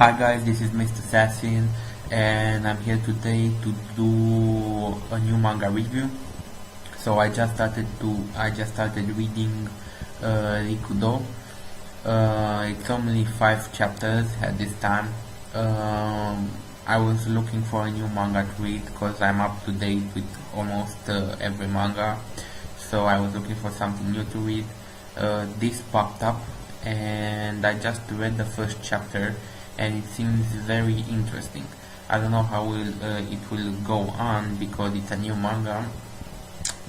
Hi guys, this is Mr. Assassin, and I'm here today to do a new manga review. So I just started reading Rikudou. It's only 5 chapters at this time. I was looking for a new manga to read because I'm up to date with almost every manga. So I was looking for something new to read. This popped up, and I just read the first chapter, and it seems very interesting. I don't know how it will go on because it's a new manga,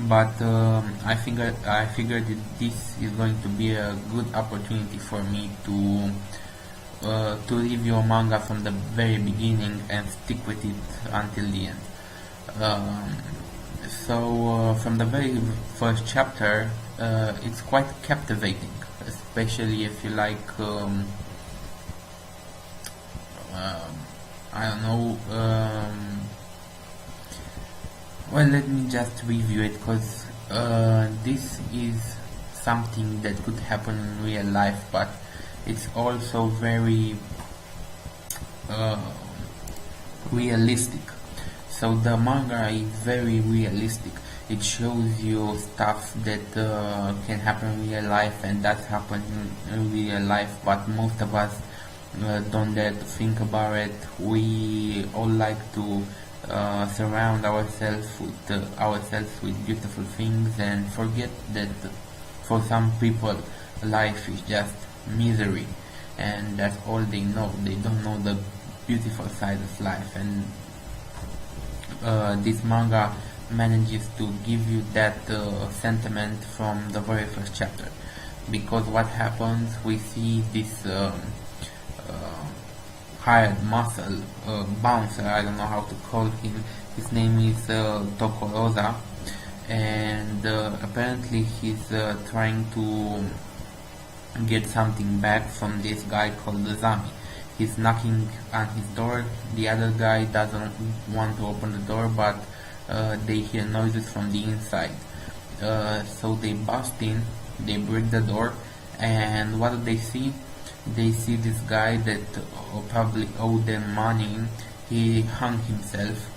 but I figured that this is going to be a good opportunity for me to review a manga from the very beginning and stick with it until the end. From the very first chapter, it's quite captivating, especially if you like I don't know. Well, let me just review it because this is something that could happen in real life, but it's also very realistic. So the manga is very realistic. It shows you stuff that can happen in real life, and that's happening in real life, but most of us don't dare to think about it. We all like to surround ourselves with beautiful things and forget that for some people life is just misery, and that's all they know. They don't know the beautiful side of life, and this manga manages to give you that sentiment from the very first chapter. Because what happens, we see this hired muscle bouncer, I don't know how to call him. His name is Tokoroza, and apparently he's trying to get something back from this guy called Zami. He's knocking on his door. The other guy doesn't want to open the door, but they hear noises from the inside. So they bust in, they break the door, and what do they see? They see this guy that probably owed them money. He hung himself,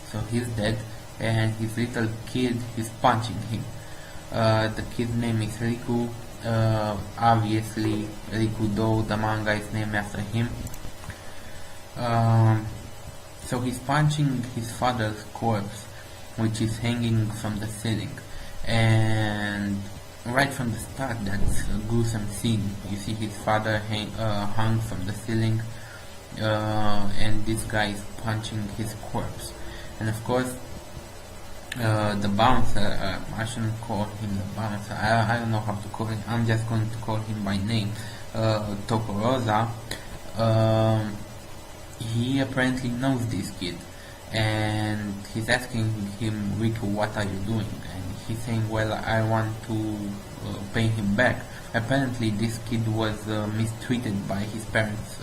so he's dead, and his little kid is punching him. The kid's name is Riku. Obviously, Rikudou, the manga, is named after him. So he's punching his father's corpse, which is hanging from the ceiling, and right from the start, that's a gruesome scene. You see his father hung from the ceiling, and this guy is punching his corpse. And of course, the bouncer, I shouldn't call him the bouncer, I don't know how to call him, I'm just going to call him by name, Tokoroza. He apparently knows this kid, and he's asking him, Riku, what are you doing? And he's saying, well, I want to pay him back. Apparently this kid was mistreated by his parents,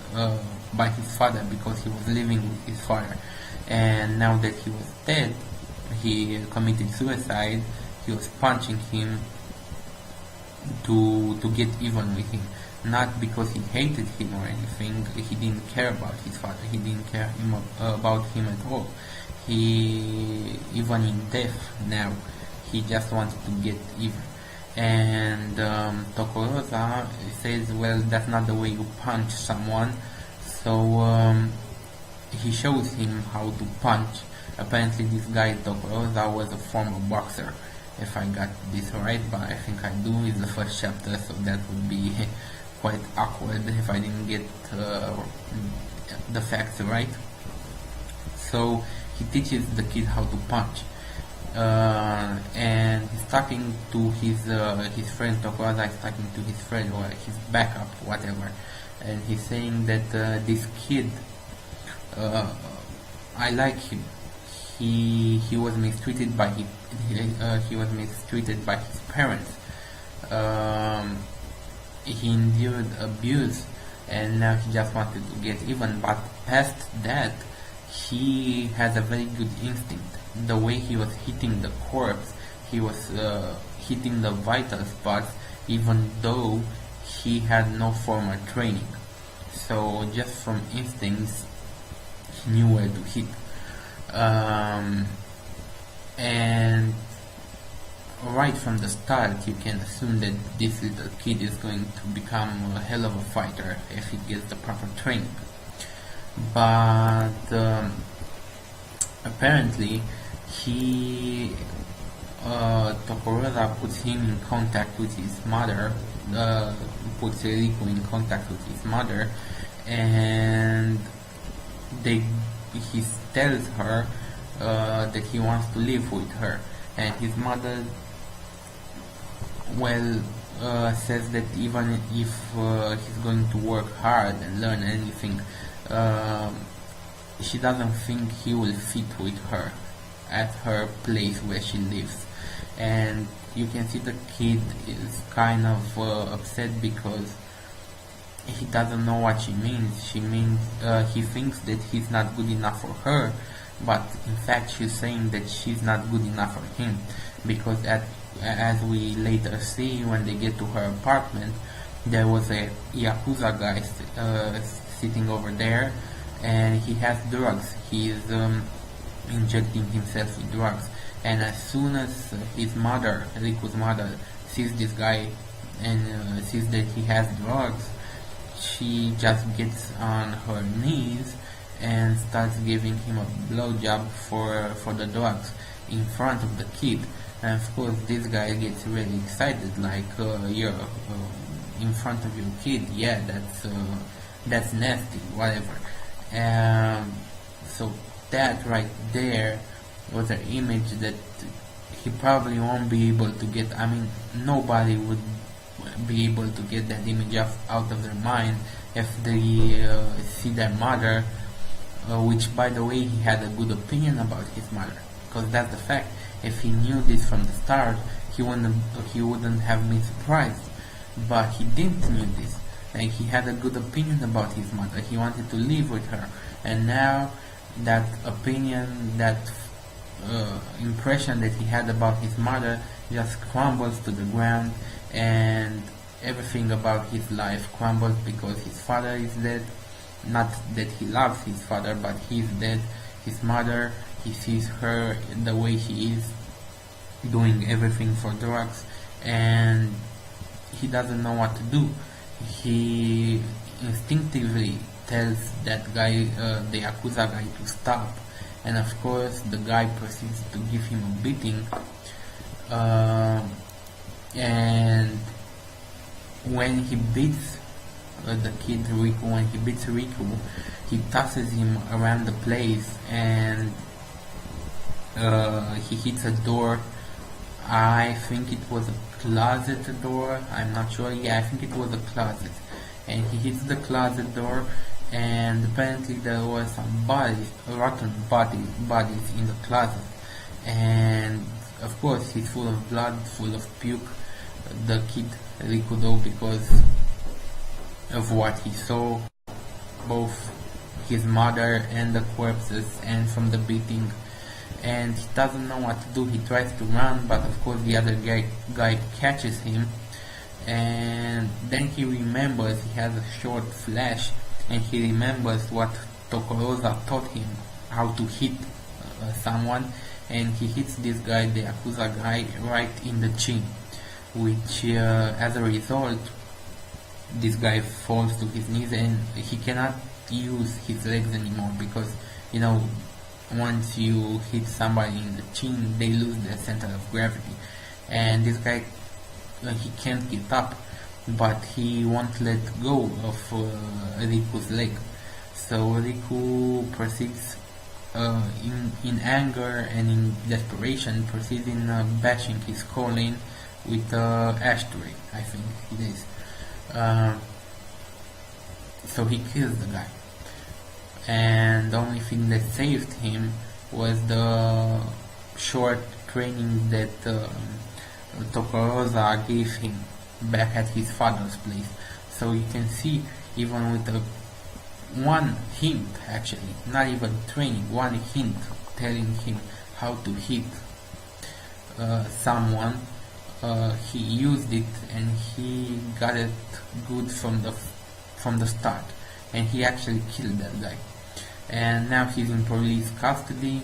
by his father, because he was living with his father, and now that he was dead, he committed suicide. He was punching him to get even with him, not because he hated him or anything. He didn't care about his father. He didn't care about him at all. He, even in death now, he just wanted to get even. And Tokoroza says, well, that's not the way you punch someone. So he shows him how to punch. Apparently this guy Tokoroza was a former boxer, if I got this right, but I think I do. It's the first chapter, so that would be quite awkward if I didn't get the facts right. So he teaches the kid how to punch, and he's talking to his friend. Tokoroza is talking to his friend or his backup, whatever, and he's saying that this kid, I like him. He was mistreated by his parents. He endured abuse, and now he just wanted to get even. But past that, he has a very good instinct. The way he was hitting the corpse, he was hitting the vital spots, even though he had no formal training. So just from instincts, he knew where to hit. And right from the start, you can assume that this little kid is going to become a hell of a fighter if he gets the proper training. But apparently, Tokoroza puts him in contact with his mother, puts Riku in contact with his mother, and he tells her that he wants to live with her, and his mother says that even if he's going to work hard and learn anything, she doesn't think he will fit with her at her place where she lives. And you can see the kid is kind of upset because he doesn't know what she means. He thinks that he's not good enough for her, but in fact she's saying that she's not good enough for him, because as we later see when they get to her apartment, there was a Yakuza guy sitting over there, and he has drugs. He is injecting himself with drugs, and as soon as his mother, Riku's mother, sees this guy and sees that he has drugs, she just gets on her knees and starts giving him a blowjob for the drugs in front of the kid. And of course this guy gets really excited, like, you're in front of your kid, yeah, that's nasty, whatever. So that right there was an image that he probably won't be able to get. I mean, nobody would be able to get that image out of their mind if they see their mother, which, by the way, he had a good opinion about his mother, because that's the fact. If he knew this from the start, he wouldn't have been surprised. But he didn't know this, and he had a good opinion about his mother. He wanted to live with her, and now that opinion, that impression that he had about his mother just crumbles to the ground, and everything about his life crumbles because his father is dead. Not that he loves his father, but he's dead. His mother, he sees her the way she is, doing everything for drugs, and he doesn't know what to do. He instinctively tells that guy, the Yakuza guy, to stop, and of course the guy proceeds to give him a beating, and when he beats the kid Riku, when he beats Riku, he tosses him around the place, and he hits a door. I think it was a closet door, I'm not sure. Yeah, I think it was a closet, and he hits the closet door, and apparently there was some rotten bodies in the closet, and of course he's full of blood, full of puke, the kid Rikudou, because of what he saw, both his mother and the corpses, and from the beating, and he doesn't know what to do. He tries to run, but of course the other guy catches him, and then he remembers, he has a short flash, and he remembers what Tokoroza taught him, how to hit someone, and he hits this guy, the Yakuza guy, right in the chin, which as a result, this guy falls to his knees, and he cannot use his legs anymore, because, you know, once you hit somebody in the chin, they lose their center of gravity, and this guy, he can't get up, but he won't let go of Riku's leg. So Riku proceeds, in anger and in desperation, proceeds in bashing his skull in with ashtray, I think it is. So he kills the guy, and the only thing that saved him was the short training that Tokoroza gave him back at his father's place. So you can see, even with one hint, actually, not even training, one hint telling him how to hit someone, he used it, and he got it good from the start. and he actually killed that guy. And now he's in police custody.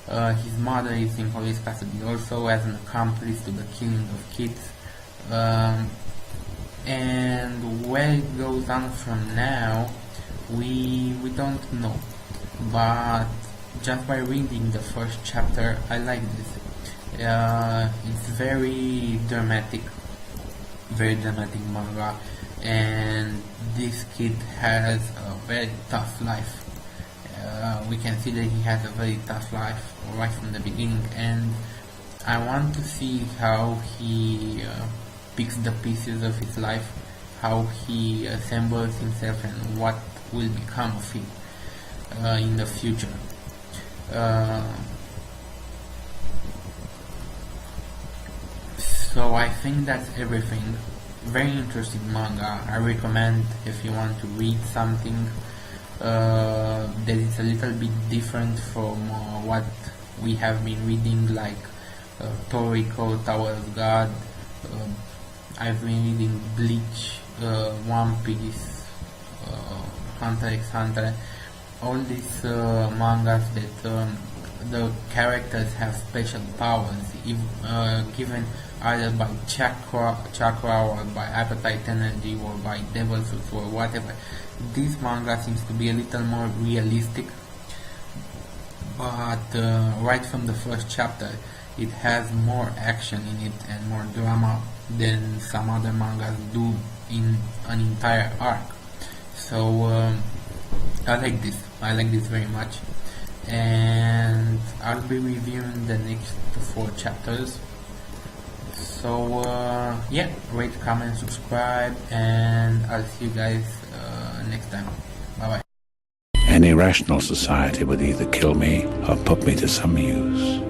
His mother is in police custody also as an accomplice to the killing of kids. And where it goes on from now, we don't know. But just by reading the first chapter, I like this. It's very dramatic manga, and this kid has a very tough life. We can see that he has a very tough life right from the beginning, and I want to see how he picks the pieces of his life, how he assembles himself, and what will become of him in the future. So I think that's everything. Very interesting manga. I recommend if you want to read something that is a little bit different from what we have been reading, like Toriko, Tower of God. I've been reading Bleach, One Piece, Hunter x Hunter, all these mangas that the characters have special powers, given either by chakra or by appetite energy or by devil fruits or whatever. This manga seems to be a little more realistic, but right from the first chapter it has more action in it and more drama than some other mangas do in an entire arc. So I like this very much, and I'll be reviewing the next 4 chapters. So yeah, rate, comment, subscribe, and I'll see you guys next time. Bye bye. Any rational society would either kill me or put me to some use.